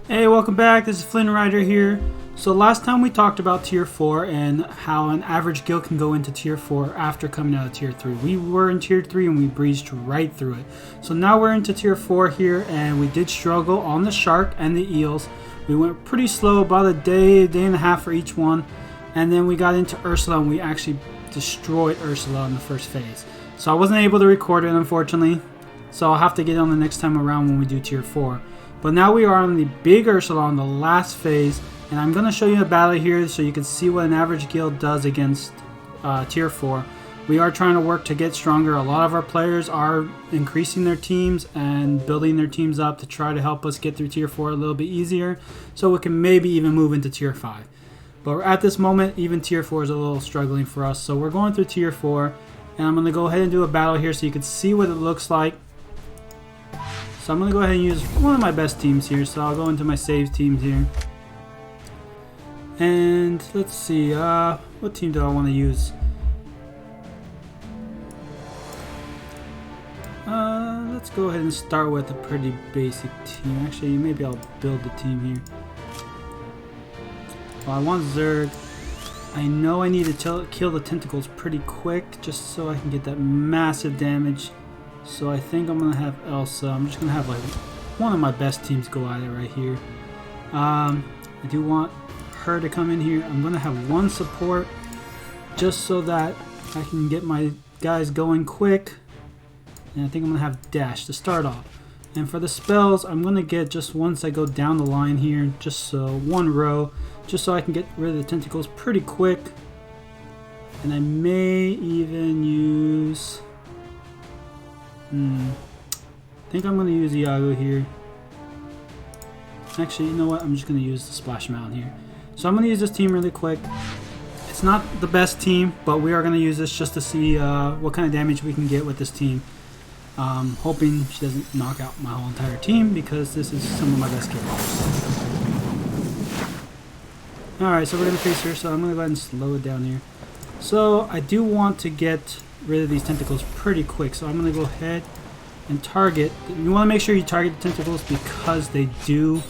Hey, welcome back. This is Flynn Rider here. So last time we talked about Tier 4 and how an average guild can go into Tier 4 after coming out of Tier 3. We were in Tier 3 and we breezed right through it. So now we're into Tier 4 here, and we did struggle on the Shark and the Eels. We went pretty slow, about a day and a half for each one. And then we got into Ursula and we actually destroyed Ursula in the first phase. So I wasn't able to record it, unfortunately. So I'll have to get it on the next time around when we do Tier 4. But now we are on the big Ursula on the last phase, and I'm going to show you a battle here so you can see what an average guild does against Tier 4. We are trying to work to get stronger. A lot of our players are increasing their teams and building their teams up to try to help us get through Tier 4 a little bit easier, so we can maybe even move into Tier 5. But at this moment, even Tier 4 is a little struggling for us, so we're going through Tier 4, and I'm going to go ahead and do a battle here so you can see what it looks like. So I'm going to go ahead and use one of my best teams here. So I'll go into my save teams here. And let's see, what team do I want to use? Let's go ahead and start with a pretty basic team. Actually, maybe I'll build the team here. Well, I want Zerg. I know I need to kill the tentacles pretty quick just so I can get that massive damage. So I think I'm going to have Elsa. I'm just going to have like one of my best teams go at it right here. I do want her to come in here. I'm going to have one support just so that I can get my guys going quick. And I think I'm going to have Dash to start off. And for the spells, I'm going to get just once I go down the line here, just so one row, just so I can get rid of the tentacles pretty quick. And I may even use... I think I'm going to use Iago here. Actually, you know what? I'm just going to use the Splash Mountain here. So I'm going to use this team really quick. It's not the best team, but we are going to use this just to see what kind of damage we can get with this team. Hoping she doesn't knock out my whole entire team, because this is some of my best characters. Alright, so we're going to face her, so I'm going to go ahead and slow it down here. So I do want to get rid of these tentacles pretty quick, so I'm going to go ahead and target. You want to make sure you target the tentacles because they do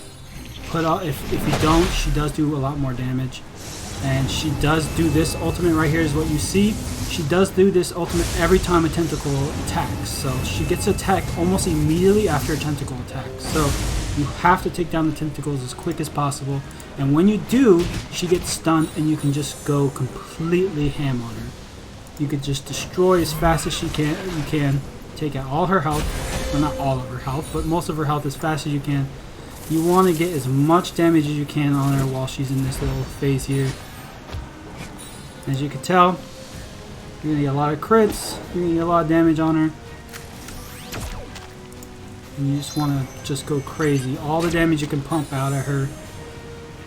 put out, if you don't, she does do a lot more damage. And she does do this ultimate right here is what you see. She does do this ultimate every time a tentacle attacks. So she gets attacked almost immediately after a tentacle attack. So you have to take down the tentacles as quick as possible. And when you do, she gets stunned and you can just go completely ham on her. You could just destroy as fast as you can. Take out all her health. Well, not all of her health, but most of her health as fast as you can. You want to get as much damage as you can on her while she's in this little phase here. As you can tell, you're going to get a lot of crits. You're going to get a lot of damage on her. And you just want to just go crazy. All the damage you can pump out of her.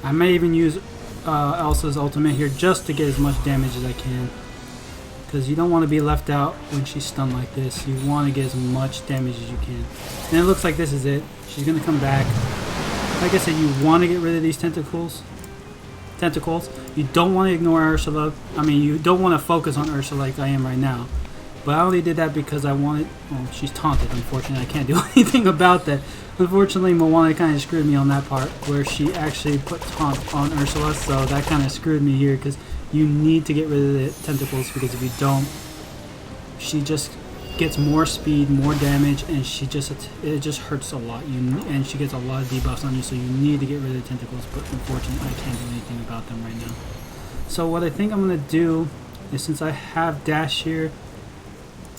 I may even use Elsa's ultimate here just to get as much damage as I can. Because you don't want to be left out when she's stunned like this. You want to get as much damage as you can. And it looks like this is it. She's going to come back. Like I said, you want to get rid of these tentacles. You don't want to ignore Ursula. I mean, you don't want to focus on Ursula like I am right now. But I only did that because I wanted... Well, she's taunted, unfortunately. I can't do anything about that. Unfortunately, Moana kind of screwed me on that part, where she actually put taunt on Ursula. So that kind of screwed me here, because you need to get rid of the tentacles, because if you don't, she just gets more speed, more damage, and it just hurts a lot. And she gets a lot of debuffs on you, so you need to get rid of the tentacles, but unfortunately I can't do anything about them right now. So what I think I'm going to do is, since I have Dash here,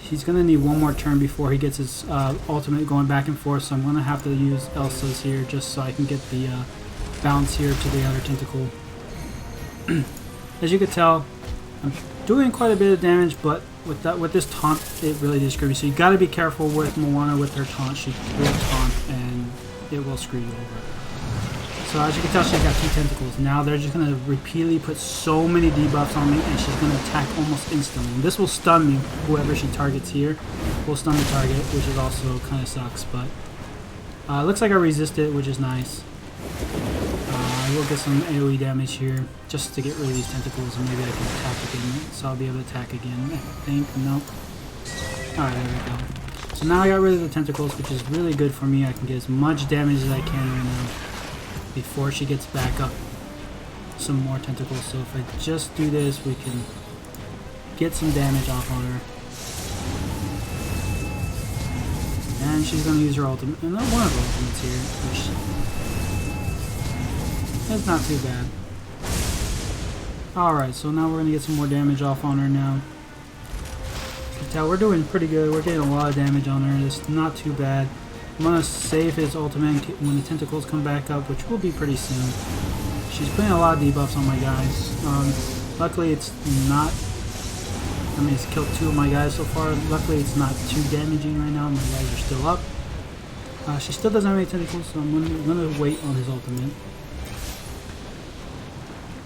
he's going to need one more turn before he gets his ultimate going back and forth, so I'm going to have to use Elsa's here just so I can get the bounce here to the other tentacle. As you can tell, I'm doing quite a bit of damage, but with this taunt, it really did screw me. So you got to be careful with Moana with her taunt. She will taunt, and it will screw you over. So as you can tell, she's got 2 tentacles. Now they're just going to repeatedly put so many debuffs on me, and she's going to attack almost instantly. And this will stun me. Whoever she targets here will stun the target, which is also kind of sucks. But looks like I resisted, which is nice. I will get some AoE damage here just to get rid of these tentacles, and maybe I can attack again. So I'll be able to attack again, I think. Nope. Alright, there we go. So now I got rid of the tentacles, which is really good for me. I can get as much damage as I can right now. before she gets back up some more tentacles. So if I just do this, we can get some damage off on her. And she's going to use her ultimate. And not one of her ultimates here, which is not too bad. Alright, so now we're going to get some more damage off on her now. You can tell we're doing pretty good. We're getting a lot of damage on her. It's not too bad. I'm going to save his ultimate when the tentacles come back up, which will be pretty soon. She's putting a lot of debuffs on my guys. Luckily it's not... I mean, it's killed 2 of my guys so far. Luckily, it's not too damaging right now. My guys are still up. She still doesn't have any tentacles, so I'm gonna wait on his ultimate.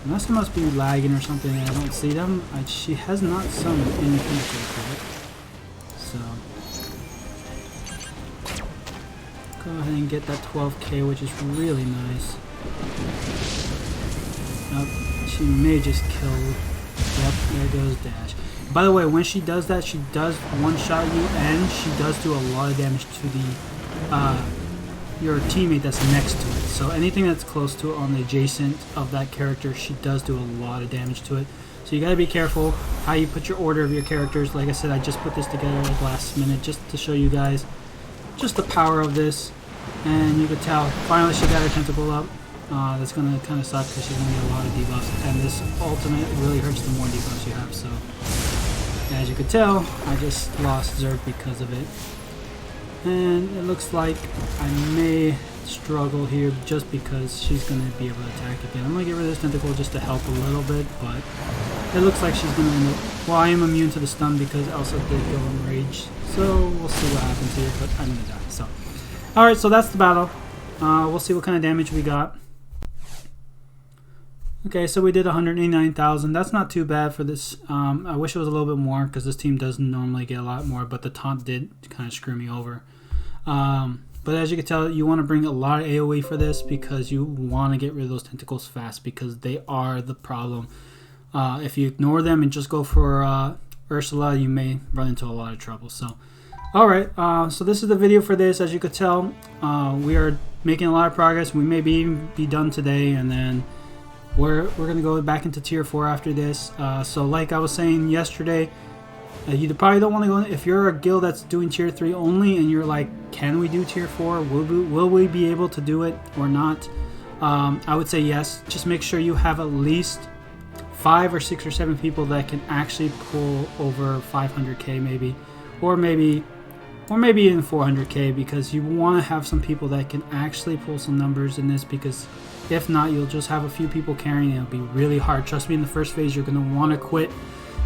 Unless it must be lagging or something and I don't see them. She has not summoned any tentacles yet. So... go ahead and get that 12k, which is really nice. Oh, she may just kill... Yep, there goes Dash. By the way, when she does that, she does one-shot you, and she does do a lot of damage to the your teammate that's next to it. So anything that's close to it on the adjacent of that character, she does do a lot of damage to it. So you gotta be careful how you put your order of your characters. Like I said, I just put this together like last minute just to show you guys just the power of this. And you can tell, finally she got her tentacle up. That's going to kind of suck because she's going to get a lot of debuffs, and this ultimate really hurts the more debuffs you have. So as you could tell, I just lost Zerg because of it, and it looks like I may struggle here just because she's going to be able to attack again. I'm going to get rid of this tentacle just to help a little bit, but it looks like she's going to end up... Well, I am immune to the stun because Elsa did go in rage, so we'll see what happens here, but I'm going to die. So alright, so that's the battle. We'll see what kind of damage we got. Okay, so we did 189,000. That's not too bad for this. I wish it was a little bit more because this team doesn't normally get a lot more, but the taunt did kind of screw me over. But as you can tell, you want to bring a lot of AoE for this because you want to get rid of those tentacles fast because they are the problem. If you ignore them and just go for Ursula, you may run into a lot of trouble. So, alright, so this is the video for this. As you could tell, we are making a lot of progress. We may be done today, and then we're going to go back into tier 4 after this. So like I was saying yesterday, you probably don't want to go in, if you're a guild that's doing tier 3 only and you're like, can we do tier 4? Will we be able to do it or not? I would say yes. Just make sure you have at least 5 or 6 or 7 people that can actually pull over 500k maybe, or maybe even 400k, because you want to have some people that can actually pull some numbers in this, because if not, you'll just have a few people carrying it. It'll be really hard. Trust me, in the first phase, you're going to want to quit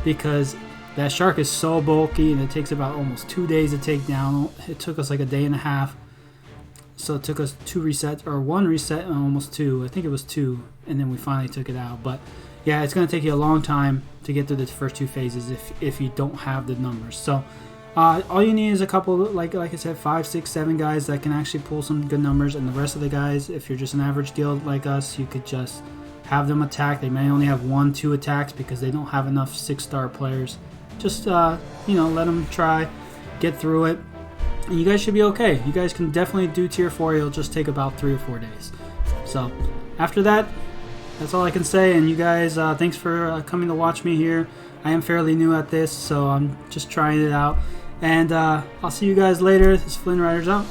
because that shark is so bulky and it takes about almost 2 days to take down. It took us like a day and a half. So it took us 2 resets, or 1 reset and almost 2. I think it was 2, and then we finally took it out. But yeah, it's going to take you a long time to get through the first 2 phases if you don't have the numbers. So all you need is a couple, like I said, 5, 6, 7 guys that can actually pull some good numbers, and the rest of the guys, if you're just an average guild like us, you could just have them attack. They may only have 1, 2 attacks because they don't have enough 6-star players. Just you know, let them try, get through it, and you guys should be okay. You guys can definitely do tier 4. It'll just take about 3 or 4 days. So after that, that's all I can say. And you guys, thanks for coming to watch me here. I am fairly new at this, so I'm just trying it out. And I'll see you guys later. This is Flynn Riders out.